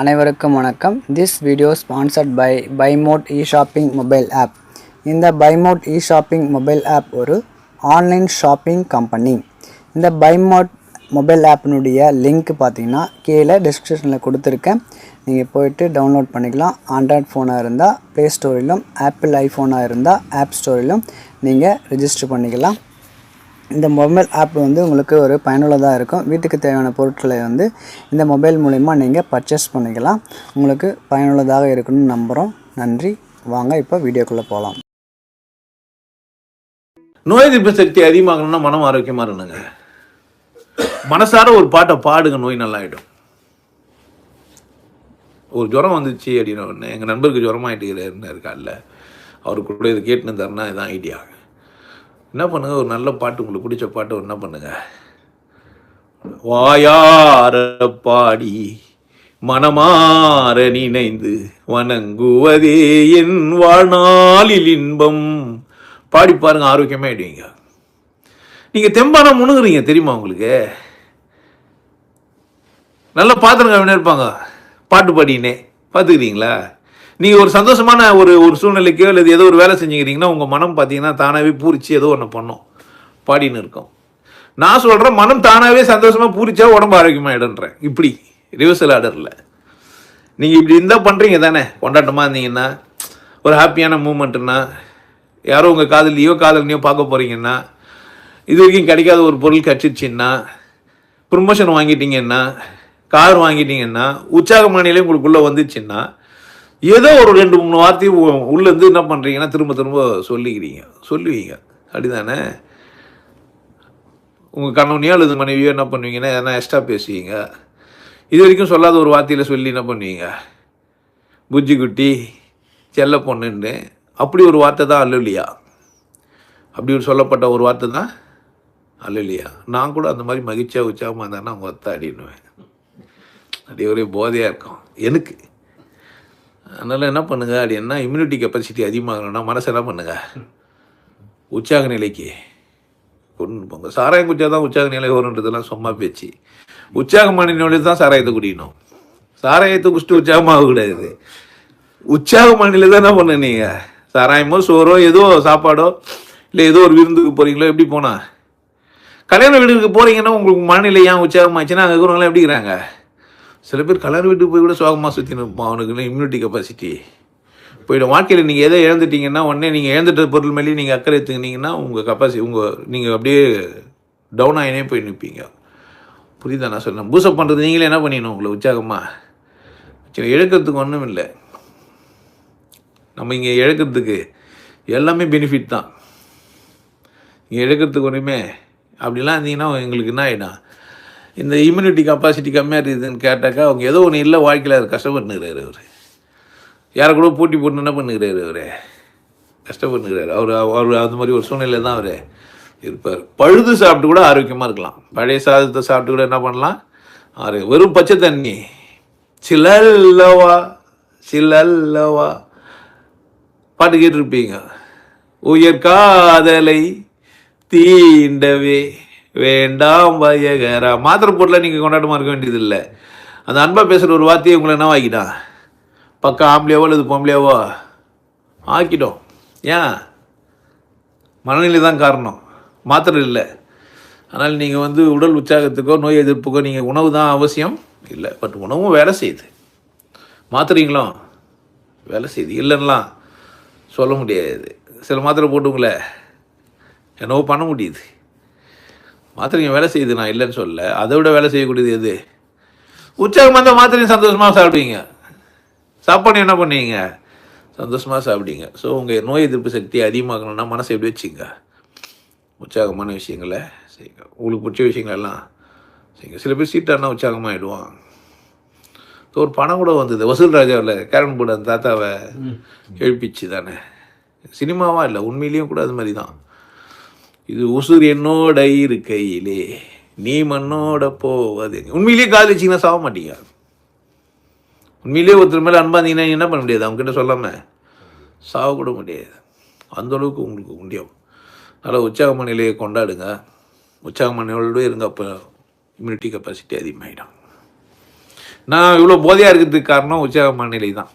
அனைவருக்கும் வணக்கம். This video sponsored by பைமோட் இ-ஷாப்பிங் மொபைல் ஆப். இந்த பைமோட் இ-ஷாப்பிங் மொபைல் ஆப் ஒரு ஆன்லைன் ஷாப்பிங் கம்பெனி. இந்த பைமோட் மொபைல் ஆப்பினுடைய லிங்க் பார்த்தீங்கன்னா கீழே டிஸ்கிரிப்ஷனில் கொடுத்துருக்கேன். நீங்கள் போய்ட்டு டவுன்லோட் பண்ணிக்கலாம். ஆண்ட்ராய்ட் ஃபோனாக இருந்தால் ப்ளே ஸ்டோரிலும், ஆப்பிள் ஐஃபோனாக இருந்தால் ஆப் ஸ்டோரிலும் நீங்கள் ரிஜிஸ்டர் பண்ணிக்கலாம். இந்த மொபைல் ஆப் உங்களுக்கு ஒரு பயனுள்ளதாக இருக்கும். வீட்டுக்கு தேவையான பொருட்களை இந்த மொபைல் மூலிமா நீங்கள் பர்ச்சேஸ் பண்ணிக்கலாம். உங்களுக்கு பயனுள்ளதாக இருக்குன்னு நம்புகிறோம். நன்றி. வாங்க இப்போ வீடியோக்குள்ளே போகலாம். நோய் எதிர்ப்பு சக்தி அதிகமாகணும்னா மனம் ஆரோக்கியமாக இருந்துங்க. மனசார ஒரு பாட்டை பாடுங்க, நோய் நல்லாயிடும். ஒரு ஜுரம் வந்துச்சு அப்படின்னா ஒன்று, எங்கள் நண்பருக்கு ஜுரமாயிட்டு இருக்கார்ல, அவருக்கு கூட இது கேட்டுன்னு தரனா இதுதான் ஐடியா. என்ன பண்ணுங்கள், ஒரு நல்ல பாட்டு, உங்களுக்கு பிடிச்ச பாட்டு என்ன பண்ணுங்கள், வாயார பாடி மனமாற நினைந்து வணங்குவதே என் வாழ்நாளில் இன்பம். பாடி பாருங்க, ஆரோக்கியமாக ஆயிடுவீங்க. நீங்கள் தெம்பானா முணுங்குறீங்க தெரியுமா? உங்களுக்கு நல்ல பாத்திரங்க இருப்பாங்க பாட்டு பாடினே பார்த்துக்கிறீங்களா? நீங்கள் ஒரு சந்தோஷமான ஒரு சூழ்நிலைக்கோ இல்லை ஏதோ ஒரு வேலை செஞ்சுக்கிறீங்கன்னா உங்கள் மனம் பார்த்தீங்கன்னா தானாகவே பூரிச்சு ஏதோ ஒன்று பண்ணோம், பாடின்னு இருக்கும். நான் சொல்கிறேன், மனம் தானாகவே சந்தோஷமாக பூரிச்சா உடம்பு ஆரோக்கியமாகிடுன்றேன். இப்படி ரிவர்சல் ஆர்டரில் நீங்கள் இப்படி இருந்தால் பண்ணுறீங்க தானே. கொண்டாட்டமாக இருந்தீங்கன்னா, ஒரு ஹாப்பியான மூமெண்ட்டுன்னா, யாரோ உங்கள் காதலியோ பார்க்க போகிறீங்கன்னா, இது வரைக்கும் கிடைக்காத ஒரு பொருள் கிடச்சிச்சின்னா, ப்ரொமோஷன் வாங்கிட்டீங்கன்னா, கார் வாங்கிட்டீங்கன்னா, உற்சாகமானிலே உங்களுக்குள்ளே வந்துச்சுன்னா, ஏதோ ஒரு 2-3 வார்த்தையும் உள்ளேருந்து என்ன பண்ணுறீங்கன்னா திரும்ப சொல்லுவீங்க. அப்படிதானே? உங்கள் கணவனையோ அல்லது மனைவியோ என்ன பண்ணுவீங்கன்னா எதனா எக்ஸ்ட்ரா பேசுவீங்க. இது வரைக்கும் சொல்லாத ஒரு வார்த்தையில் சொல்லி என்ன பண்ணுவீங்க, புஜ்ஜி குட்டி, செல்ல பொண்ணுன்னு. அப்படி ஒரு வார்த்தை தான் அல்லலியா. அப்படி ஒரு சொல்லப்பட்ட ஒரு வார்த்தை தான் அல்லலியா. நான் கூட அந்த மாதிரி மகிழ்ச்சியாக உற்சாகமாக இருந்தானா அவங்க ஒத்த அடின்னுவேன். அப்படி ஒரே போதையாக இருக்கும் எனக்கு. அதனால் என்ன பண்ணுங்கள், அப்படி என்ன இம்யூனிட்டி கெப்பாசிட்டி அதிகமாகணும்னா மனசை என்ன பண்ணுங்கள், உற்சாக நிலைக்கு கொண்டு போங்க. சாராயம் குடிச்சா தான் உற்சாக நிலை வருன்றதெல்லாம் சும்மா பேச்சு. உற்சாகமான நிலையில் தான் சாராயத்தை குடிக்கணும். சாராயத்தை குடிச்சிட்டு உற்சாகமாகக்கூடாது. உற்சாகமான நிலையில் தான் என்ன பண்ண நீங்கள், சாராயமோ சோறோ ஏதோ சாப்பாடோ இல்லை ஏதோ ஒரு விருந்துக்கு போகிறீங்களோ, எப்படி போனால் கல்யாண வீட்டுக்கு போகிறீங்கன்னா உங்களுக்கு மனநிலை ஏன் உற்சாகமாச்சுன்னா அங்கே இருக்கிறவங்களாம் எப்படி இருக்கிறாங்க. சில பேர் கல்யாண வீட்டுக்கு போய் கூட சோகமாக சுற்றி நிற்போம். அவனுக்கு இம்யூனிட்டி கெப்பாசிட்டி போய்டும். வாழ்க்கையில் நீங்கள் எதை இழந்துட்டீங்கன்னா உடனே நீங்கள் இழந்துட்ட பொருள் மேலேயும் நீங்கள் அக்கறை எடுத்துக்கினீங்கன்னா உங்கள் கெப்பாசிட்டி நீங்கள் அப்படியே டவுன் ஆகினே போய் நிற்பீங்க. புரியுதா நான் சொல்கிறேன்? பூசப் பண்ணுறது நீங்களே என்ன பண்ணிடணும், உங்களை உற்சாகமாக சரி இழக்கிறதுக்கு ஒன்றும் இல்லை. நம்ம இங்கே இழக்கிறதுக்கு எல்லாமே பெனிஃபிட் தான். இங்கே இழக்கிறதுக்கு ஒன்றுமே அப்படிலாம் இருந்தீங்கன்னா எங்களுக்கு என்ன ஆகிடும், இந்த இம்யூனிட்டி கெப்பாசிட்டி கம்மியாக இருக்குதுன்னு கேட்டாக்கா அவங்க ஏதோ ஒன்று இல்லை வாழ்க்கையில் அவர் கஷ்டப்பட்டுக்கிறாரு. அவர் யாரை கூட போட்டி போட்டு என்ன பண்ணுகிறாரு, அவர் கஷ்டப்பட்டுக்கிறாரு. அவர் அந்த மாதிரி ஒரு சூழ்நிலை தான் அவர் இருப்பார். பழுது சாப்பிட்டு கூட ஆரோக்கியமாக இருக்கலாம். பழைய சாதத்தை சாப்பிட்டு கூட என்ன பண்ணலாம், வெறும் பச்சை தண்ணி சிலல்லவா பாட்டு கேட்டுருப்பீங்க. உயர் காதலை தீண்டவே வேண்டாம் பயகரா. மாத்திரை பொருளை நீங்கள் கொண்டாட்டமாக இருக்க வேண்டியதில்லை. அந்த அன்பாக பேசுகிற ஒரு வார்த்தையை உங்களை என்ன ஆக்கிட்டான், பக்கம் ஆம்பளையாவோ அல்லது பொம்பளையாவோ ஆக்கிட்டோம். ஏன், மனநிலை தான் காரணம், மாத்திரை இல்லை. அதனால் நீங்கள் உடல் உற்சாகத்துக்கோ நோய் எதிர்ப்புக்கோ நீங்கள் உணவு தான் அவசியம் இல்லை. பட் உணவும் வேலை செய்யுது, மாத்திரைங்களும் வேலை செய்யுது, இல்லைன்னெலாம் சொல்ல முடியாது. சில மாத்திரை போட்டுங்களே என்னவோ பண்ண முடியுது. மாத்திரைங்க வேலை செய்யுது, நான் இல்லைன்னு சொல்ல. அதை விட வேலை செய்யக்கூடியது எது, உற்சாகமாக இருந்தால் மாத்திரையும் சந்தோஷமாக சாப்பிடுவீங்க. சாப்பாடு என்ன பண்ணுவீங்க, சந்தோஷமாக சாப்பிடுவீங்க. ஸோ உங்கள் நோய் எதிர்ப்பு சக்தி அதிகமாகணும்னா மனசை எப்படி வச்சுங்க, உற்சாகமான விஷயங்களை செய்யுங்க. உங்களுக்கு பிடிச்ச விஷயங்கள்லாம் செய்யுங்க. சில பேர் சீட்டானா உற்சாகமாகிடுவான். ஸோ ஒரு படம் கூட வந்தது, வசூல் ராஜாவில் கேரன் போர்டு அந்த தாத்தாவை எழுப்பிச்சு தானே. சினிமாவாக இல்லை, உண்மையிலேயும் கூட அது மாதிரி தான். இது உசுர் என்னோட இருக்கையிலே நீ மண்ணோட போவது. உண்மையிலேயே காதலிச்சிங்கன்னா சாக மாட்டீங்க. உண்மையிலேயே ஒருத்தர் மேலே அன்பாந்தீங்கன்னா என்ன பண்ண முடியாது, அவங்ககிட்ட சொல்லாமல் சாகக்கூட முடியாது. அந்தளவுக்கு உங்களுக்கு முடியும். அதனால் உற்சாகமான நிலையை கொண்டாடுங்க, உற்சாகமான நிலையோடு இருங்க. அப்போ இம்யூனிட்டி கெப்பாசிட்டி அதிகமாகிடும். நான் இவ்வளோ போதையாக இருக்கிறதுக்கு காரணம் உற்சாக மனநிலை தான்.